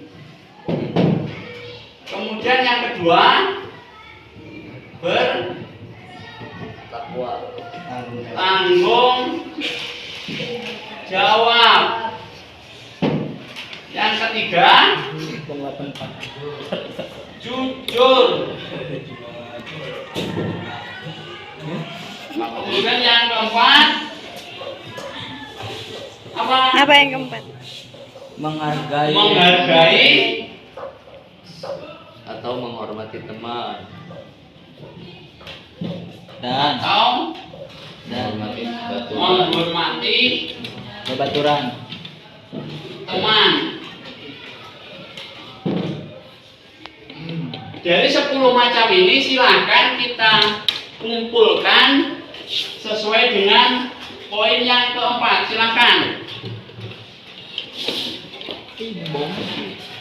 [SPEAKER 2] Kemudian yang kedua,
[SPEAKER 4] Takwa.
[SPEAKER 2] tanggung jawab. Yang ketiga, jujur. Kemudian yang keempat,
[SPEAKER 1] Apa yang keempat?
[SPEAKER 2] menghargai
[SPEAKER 4] Atau menghormati teman.
[SPEAKER 2] atau
[SPEAKER 4] Menghormati baturan.
[SPEAKER 2] menghormati
[SPEAKER 5] Bebaturan.
[SPEAKER 2] teman. Dari 10 macam ini silahkan kita kumpulkan sesuai dengan poin yang keempat. Silahkan.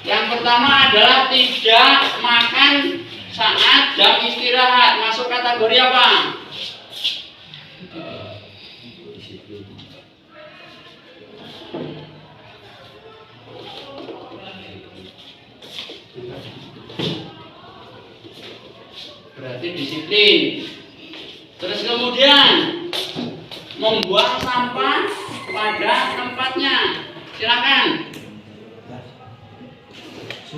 [SPEAKER 2] Yang pertama adalah tidak makan saat jam istirahat. Masuk kategori apa? Berarti disiplin. Terus kemudian membuang sampah pada tempatnya. Silakan.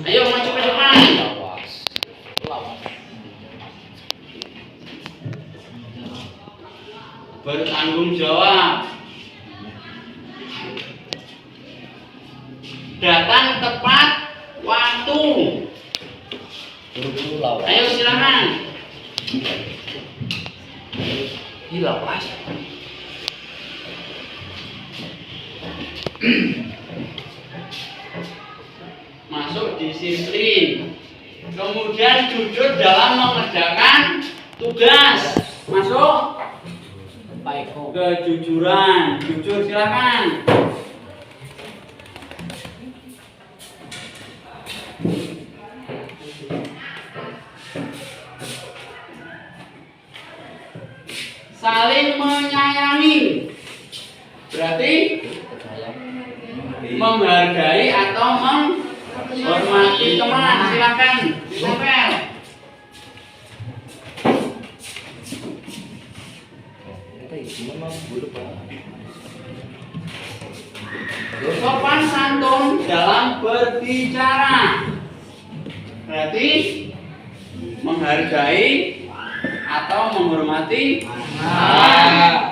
[SPEAKER 2] Ayo maju ke depan. Bertanggung jawab. Datang tepat waktu. Ayo silakan.
[SPEAKER 4] Lawas.
[SPEAKER 2] Masuk disiplin. Kemudian jujur dalam mengerjakan tugas. Masuk kejujuran. Jujur silakan. saling menyayangi. Berarti menghargai atau menghormati teman. Silakan ditempel. Sopan santun dalam berbicara. Berarti menghargai atau menghormati.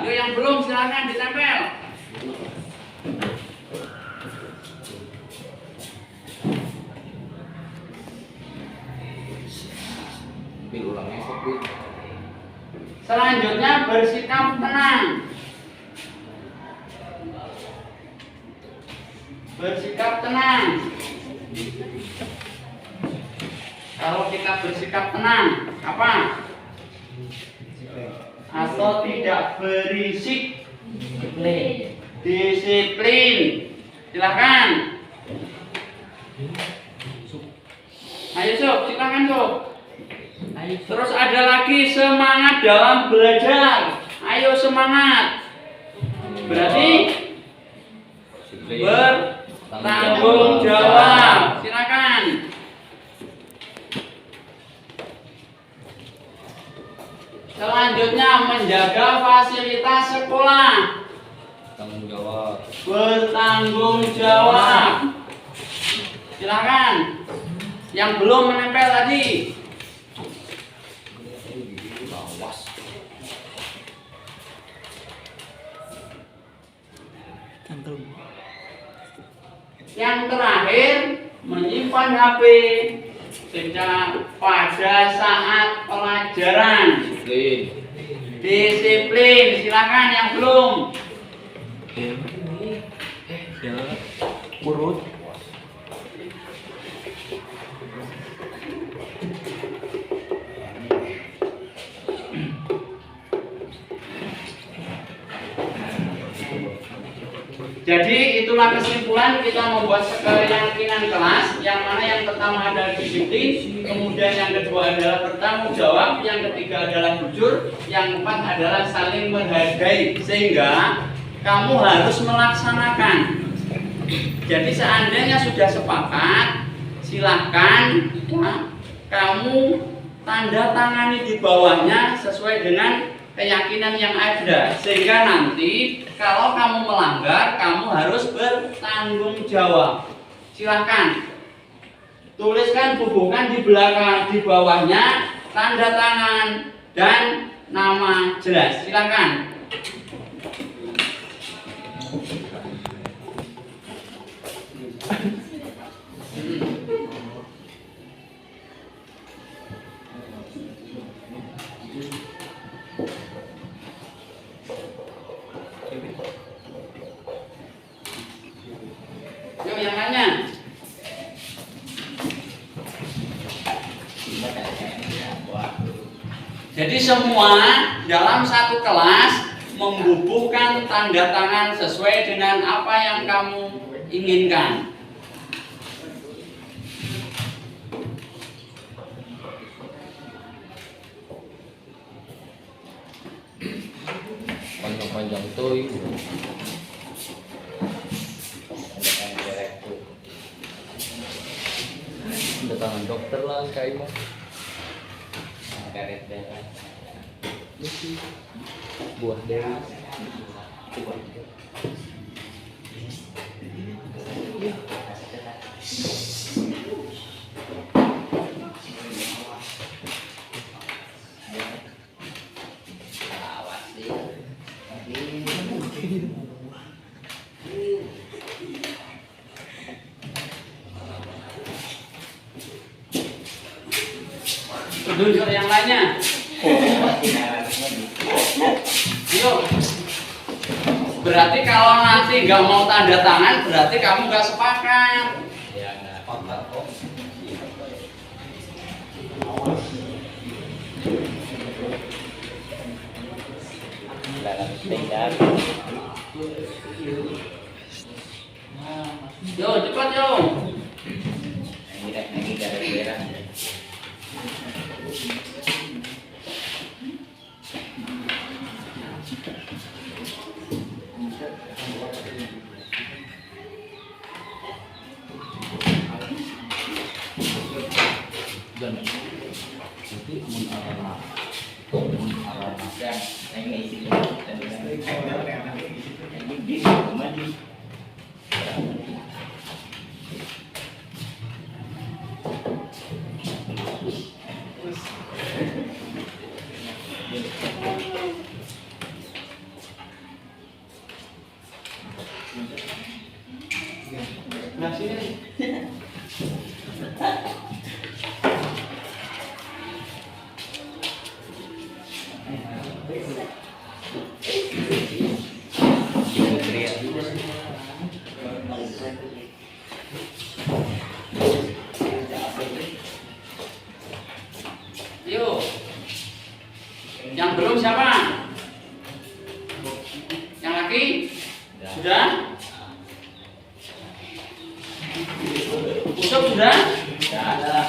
[SPEAKER 2] Yuk yang belum silakan ditempel. Selanjutnya bersikap tenang. Bersikap tenang. Kalau kita bersikap tenang, apa? Atau tidak berisik. Disiplin. Silakan. Ayo Sob, silakan Sob. Terus ada lagi semangat dalam belajar. Ayo semangat. Berarti bertanggung jawab. Silakan. Selanjutnya menjaga fasilitas sekolah.
[SPEAKER 4] Tanggung jawab.
[SPEAKER 2] Bertanggung jawab. Silakan. Yang belum menempel tadi. Yang terakhir menyimpan HP pada saat pelajaran. Disiplin. Silakan yang belum.
[SPEAKER 5] Urut.
[SPEAKER 2] Jadi itulah kesimpulan kita membuat keyakinan kelas. Yang mana yang pertama adalah disiplin, kemudian yang kedua adalah bertanggung jawab, yang ketiga adalah jujur, yang keempat adalah saling menghargai. Sehingga kamu harus melaksanakan. Jadi seandainya sudah sepakat, silahkan kamu tanda tangani di bawahnya sesuai dengan keyakinan yang ada, sehingga nanti kalau kamu melanggar kamu harus bertanggung jawab. Silahkan tuliskan hubungan di belakang, di bawahnya tanda tangan dan nama jelas. Silahkan. Yuk yang lainnya. Jadi semua dalam satu kelas membubuhkan tanda tangan sesuai dengan apa yang kamu inginkan.
[SPEAKER 4] Panjang-panjang tuh ibu. Ada tangan dokter lah kayak mah. Karet darah. Buah dewi.
[SPEAKER 2] Tunjuk yang lainnya. Yuk. Berarti kalau nanti nggak mau tanda tangan, berarti kamu nggak sepakat.
[SPEAKER 4] Ya nggak apa-apa kok. Dalam tinggal.
[SPEAKER 2] Yo, cepat yo.
[SPEAKER 4] Ini daerah-daerah.
[SPEAKER 2] Nah, sini. Yuk. Yang belum siapa? Yang laki? Sudah? Usop sudah? Sudah.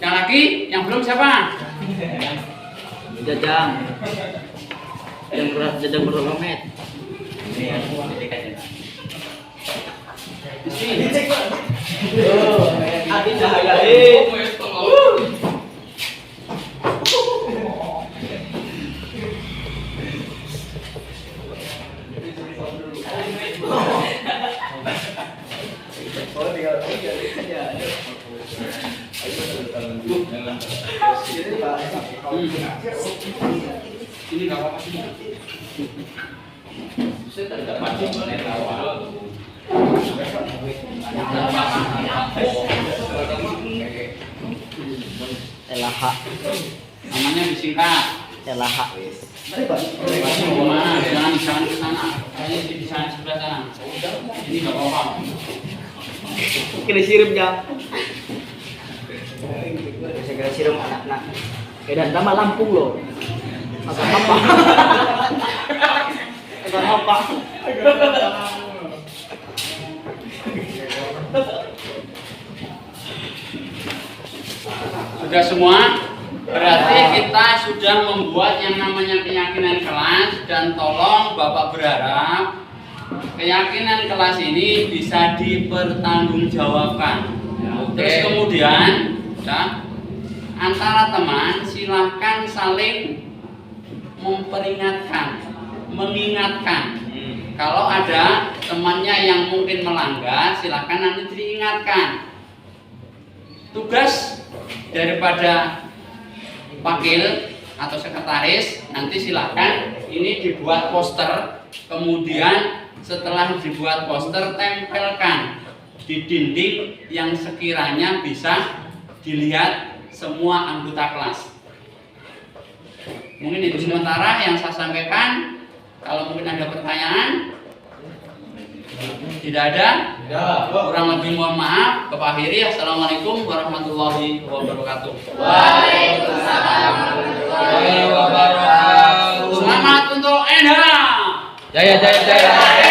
[SPEAKER 2] Yang laki, yang belum siapa?
[SPEAKER 5] Jajang. Jajang berapa met?
[SPEAKER 2] Di sini.
[SPEAKER 5] Adi Cahaya.
[SPEAKER 2] Ini nggak apa-apa sih. Saya tidak pasti
[SPEAKER 5] Elaha.
[SPEAKER 2] namanya disingkat.
[SPEAKER 5] Elaha.
[SPEAKER 2] Kemana? Jangan ke sana. Kayaknya di sana sebelah sana. Ini nggak apa-apa.
[SPEAKER 5] Kira sirup jam. Segera sirup anak-anak. Dan nama Lampung loh. Agak apa? Agak apa?
[SPEAKER 2] Sudah semua? Berarti kita sudah membuat yang namanya keyakinan kelas, dan tolong Bapak berharap keyakinan kelas ini bisa dipertanggungjawabkan. Terus kemudian antara teman silahkan saling memperingatkan, mengingatkan. Kalau ada temannya yang mungkin melanggar, silahkan nanti diingatkan. Tugas daripada wakil atau sekretaris, nanti silahkan ini dibuat poster, kemudian setelah dibuat poster tempelkan di dinding yang sekiranya bisa dilihat semua anggota kelas. Mungkin itu sementara yang saya sampaikan. Kalau mungkin ada pertanyaan, tidak ada? Kurang lebih mohon maaf. Bapak akhiri. Assalamualaikum warahmatullahi wabarakatuh.
[SPEAKER 1] Waalaikumsalam
[SPEAKER 2] Selamat untuk Enda.
[SPEAKER 4] Jaya jaya jaya.